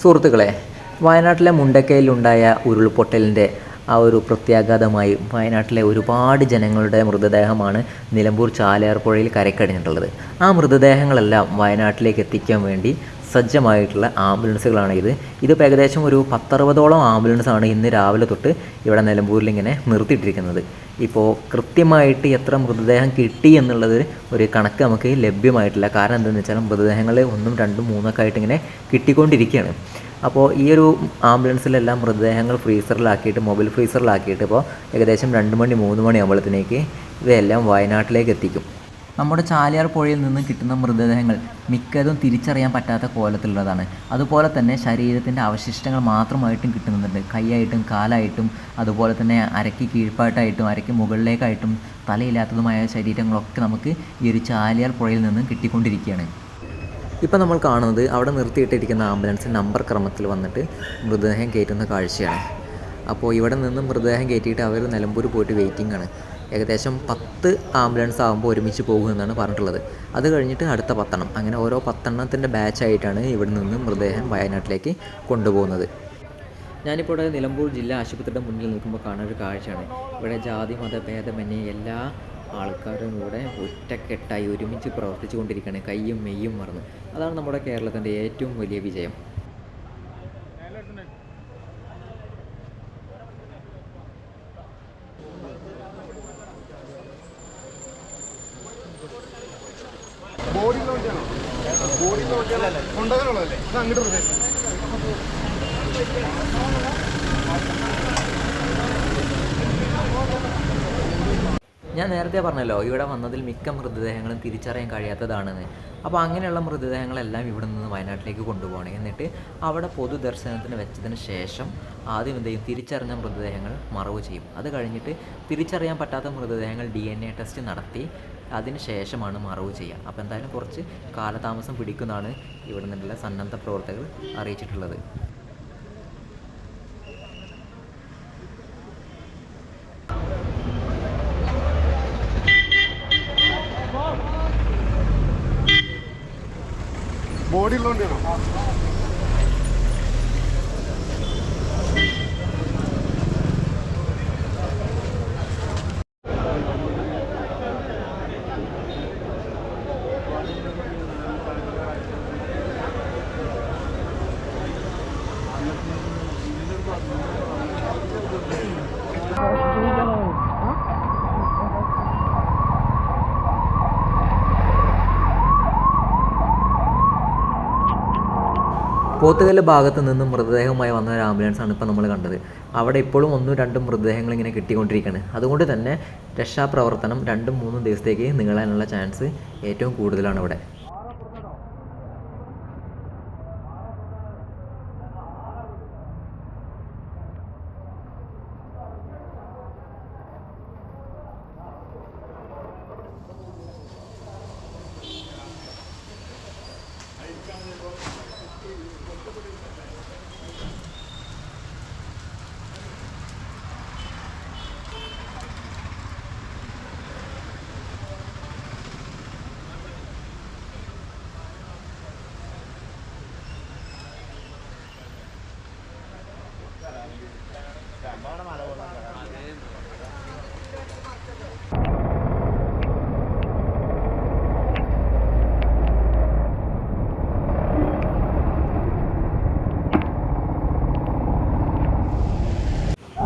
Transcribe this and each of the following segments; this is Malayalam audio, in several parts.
സുഹൃത്തുക്കളെ, വയനാട്ടിലെ മുണ്ടക്കയിലുണ്ടായ ഉരുൾപൊട്ടലിൻ്റെ ആ ഒരു പ്രത്യാഘാതമായി വയനാട്ടിലെ ഒരുപാട് ജനങ്ങളുടെ മൃതദേഹമാണ് നിലമ്പൂർ ചാലിയാർ പുഴയിൽ കരക്കടിഞ്ഞിട്ടുള്ളത്. ആ മൃതദേഹങ്ങളെല്ലാം വയനാട്ടിലേക്ക് എത്തിക്കാൻ വേണ്ടി സജ്ജമായിട്ടുള്ള ആംബുലൻസുകളാണ് ഇത്. ഇതിപ്പോൾ ഏകദേശം ഒരു 10-60ഓളം ആംബുലൻസാണ് ഇന്ന് രാവിലെ തൊട്ട് ഇവിടെ നിലമ്പൂരിൽ ഇങ്ങനെ നിർത്തിയിട്ടിരിക്കുന്നത്. ഇപ്പോൾ കൃത്യമായിട്ട് എത്ര മൃതദേഹം കിട്ടി എന്നുള്ളത് ഒരു കണക്ക് നമുക്ക് ലഭ്യമായിട്ടില്ല. കാരണം എന്താണെന്ന് വെച്ചാൽ മൃതദേഹങ്ങൾ 1, 2, 3 ആയിട്ട് ഇങ്ങനെ കിട്ടിക്കൊണ്ടിരിക്കുകയാണ്. അപ്പോൾ ഈ ഒരു ആംബുലൻസിലെല്ലാം മൃതദേഹങ്ങൾ ഫ്രീസറിലാക്കിയിട്ട്, മൊബൈൽ ഫ്രീസറിലാക്കിയിട്ട് ഇപ്പോൾ ഏകദേശം 2 മണി 3 മണി ആകുമ്പോഴത്തേക്ക് ഇവയെല്ലാം വയനാട്ടിലേക്ക് എത്തിക്കും. നമ്മുടെ ചാലിയാർ പുഴയിൽ നിന്ന് കിട്ടുന്ന മൃതദേഹങ്ങൾ മിക്കതും തിരിച്ചറിയാൻ പറ്റാത്ത കോലത്തിലുള്ളതാണ്. അതുപോലെ തന്നെ ശരീരത്തിൻ്റെ അവശിഷ്ടങ്ങൾ മാത്രമായിട്ടും കിട്ടുന്നുണ്ട്. കൈയായിട്ടും കാലായിട്ടും അതുപോലെ തന്നെ അരയ്ക്ക് കീഴ്പ്പാട്ടായിട്ടും അരയ്ക്ക് മുകളിലേക്കായിട്ടും തലയില്ലാത്തതുമായ ശരീരങ്ങളൊക്കെ നമുക്ക് ഈ ഒരു ചാലിയാർ പുഴയിൽ നിന്ന് കിട്ടിക്കൊണ്ടിരിക്കുകയാണ്. ഇപ്പം നമ്മൾ കാണുന്നത് അവിടെ നിർത്തിയിട്ടിരിക്കുന്ന ആംബുലൻസ് നമ്പർ ക്രമത്തിൽ വന്നിട്ട് മൃതദേഹം കയറ്റുന്ന കാഴ്ചയാണ്. അപ്പോൾ ഇവിടെ നിന്ന് മൃതദേഹം കയറ്റിയിട്ട് അവർ നിലമ്പൂർ പോയിട്ട് വെയിറ്റിംഗ് ആണ്. ഏകദേശം 10 ആംബുലൻസ് ആകുമ്പോൾ ഒരുമിച്ച് പോകുമെന്നാണ് പറഞ്ഞിട്ടുള്ളത്. അത് കഴിഞ്ഞിട്ട് അടുത്ത 10 എണ്ണം, അങ്ങനെ ഓരോ 10 എണ്ണത്തിൻ്റെ ബാച്ചായിട്ടാണ് ഇവിടെ നിന്ന് മൃതദേഹം വയനാട്ടിലേക്ക് കൊണ്ടുപോകുന്നത്. ഞാനിപ്പോൾ ഇവിടെ നിലമ്പൂർ ജില്ലാ ആശുപത്രിയുടെ മുന്നിൽ നിൽക്കുമ്പോൾ കാണുന്ന ഒരു കാഴ്ചയാണ്. ഇവിടെ ജാതി മത ഭേദമന്യേ എല്ലാ ആൾക്കാരും ഇവിടെ ഒറ്റക്കെട്ടായി ഒരുമിച്ച് പ്രവർത്തിച്ചു കൊണ്ടിരിക്കുകയാണ്, കയ്യും മെയ്യും മറന്ന്. അതാണ് നമ്മുടെ കേരളത്തിൻ്റെ ഏറ്റവും വലിയ വിജയം. ഞാൻ നേരത്തെ പറഞ്ഞല്ലോ, ഇവിടെ വന്നതിൽ മിക്ക മൃതദേഹങ്ങളും തിരിച്ചറിയാൻ കഴിയാത്തതാണെന്ന്. അപ്പോൾ അങ്ങനെയുള്ള മൃതദേഹങ്ങളെല്ലാം ഇവിടെ നിന്ന് വയനാട്ടിലേക്ക് കൊണ്ടുപോകണം. എന്നിട്ട് അവിടെ പൊതുദർശനത്തിന് വെച്ചതിന് ശേഷം ആദ്യം എന്ത് ചെയ്യും, തിരിച്ചറിഞ്ഞ മൃതദേഹങ്ങൾ മറവ് ചെയ്യും. അത് കഴിഞ്ഞിട്ട് തിരിച്ചറിയാൻ പറ്റാത്ത മൃതദേഹങ്ങൾ DNA ടെസ്റ്റ് നടത്തി അതിന് ശേഷമാണ് മറവ് ചെയ്യുക. അപ്പോൾ എന്തായാലും കുറച്ച് കാലതാമസം പിടിക്കുന്നതാണ് ഇവിടെ നിന്നുള്ള സന്നദ്ധ പ്രവർത്തകർ അറിയിച്ചിട്ടുള്ളത്. ബോഡിയുള്ളതുകൊണ്ടാണോ? പോത്തുകല്ല് ഭാഗത്ത് നിന്നും മൃതദേഹവുമായി വന്ന ഒരു ആംബുലൻസാണ് ഇപ്പോൾ നമ്മൾ കണ്ടത്. അവിടെ ഇപ്പോഴും 1-2 മൃതദേഹങ്ങൾ ഇങ്ങനെ കിട്ടിക്കൊണ്ടിരിക്കുകയാണ്. അതുകൊണ്ട് തന്നെ രക്ഷാപ്രവർത്തനം 2-3 ദിവസത്തേക്ക് നീളാനുള്ള ചാൻസ് ഏറ്റവും കൂടുതലാണ് ഇവിടെ.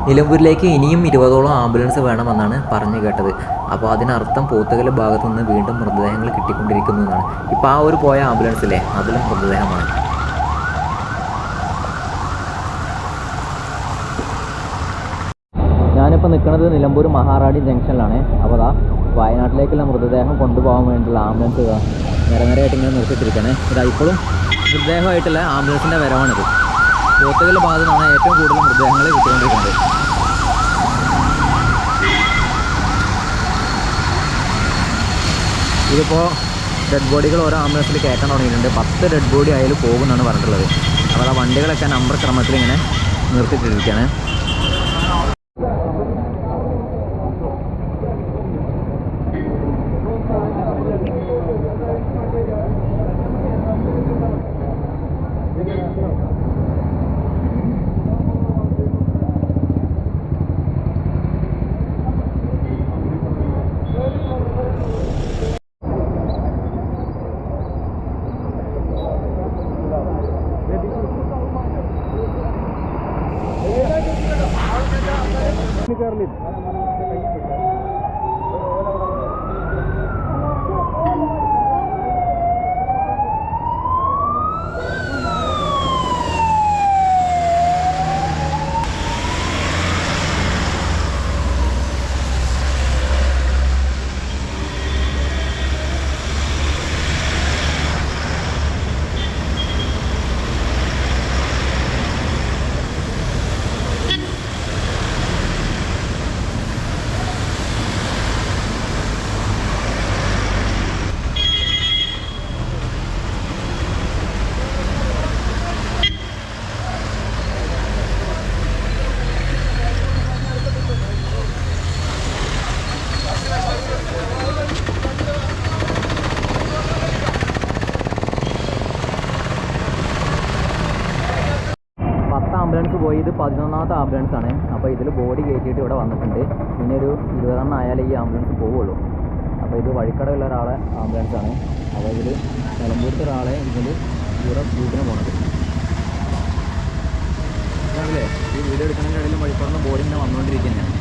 നിലമ്പൂരിലേക്ക് ഇനിയും 20ഓളം ആംബുലൻസ് വേണമെന്നാണ് പറഞ്ഞു കേട്ടത്. അപ്പോൾ അതിനർത്ഥം പോത്തുകല്ല് ഭാഗത്തു നിന്ന് വീണ്ടും മൃതദേഹങ്ങൾ കിട്ടിക്കൊണ്ടിരിക്കുന്നു എന്നാണ്. ഇപ്പോൾ ആ ഒരു പോയ ആംബുലൻസിലെ അതിലും മൃതദേഹമാണ്. ഞാനിപ്പോൾ നിൽക്കുന്നത് നിലമ്പൂർ മഹാറാണി ജംഗ്ഷനിലാണ്. അപ്പോൾ അതാ വയനാട്ടിലേക്കുള്ള മൃതദേഹം കൊണ്ടുപോകാൻ വേണ്ടിയുള്ള ആംബുലൻസ് നിരനിരയായിട്ട് ഇങ്ങനെ നിർത്തിയിട്ടിരിക്കുകയാണ്. ഇതാ ഇപ്പോഴും മൃതദേഹമായിട്ടുള്ള ആംബുലൻസിൻ്റെ വരവാണിത്. പോത്തുകല്ല് ഭാഗത്തു നിന്നാണ് ഏറ്റവും കൂടുതൽ മൃതദേഹങ്ങൾ കിട്ടിക്കൊണ്ടിരിക്കുന്നത്. ഇതിപ്പോൾ ഡെഡ് ബോഡികൾ ഓരോ ആംബുലൻസിൽ കയറ്റാൻ തുടങ്ങിയിട്ടുണ്ട്. 10 ഡെഡ് ബോഡി ആയാലും പോകുമെന്നാണ് പറഞ്ഞിട്ടുള്ളത്. അപ്പോൾ ആ വണ്ടികളൊക്കെ നമ്പർ ക്രമത്തിൽ ഇങ്ങനെ നിർത്തിയിട്ടിരിക്കുകയാണ്. ആംബുലൻസ് പോയി, ഇത് 11ാമത്തെ ആംബുലൻസ് ആണ്. അപ്പോൾ ഇതിൽ ബോഡി കയറ്റിയിട്ട് ഇവിടെ വന്നിട്ടുണ്ട്. പിന്നെ ഒരു 20 ആയാലേ ഈ ആംബുലൻസ് പോവുള്ളൂ. അപ്പോൾ ഇത് വഴിക്കടയുള്ള ഒരാളെ ആംബുലൻസ് ആണ്. അപ്പോൾ ഇതിൽ നിലമ്പൂരത്തെ ഒരാളെ ഇതിൽ ഇവിടെ വീട്ടിന് പോകണത് ആണല്ലേ. ഈ വീഡിയോ എടുക്കുന്നതിൻ്റെ ഇടയിലും വഴിക്കടന്ന് ബോഡി ഇങ്ങനെ വന്നുകൊണ്ടിരിക്കുന്നതാണ്.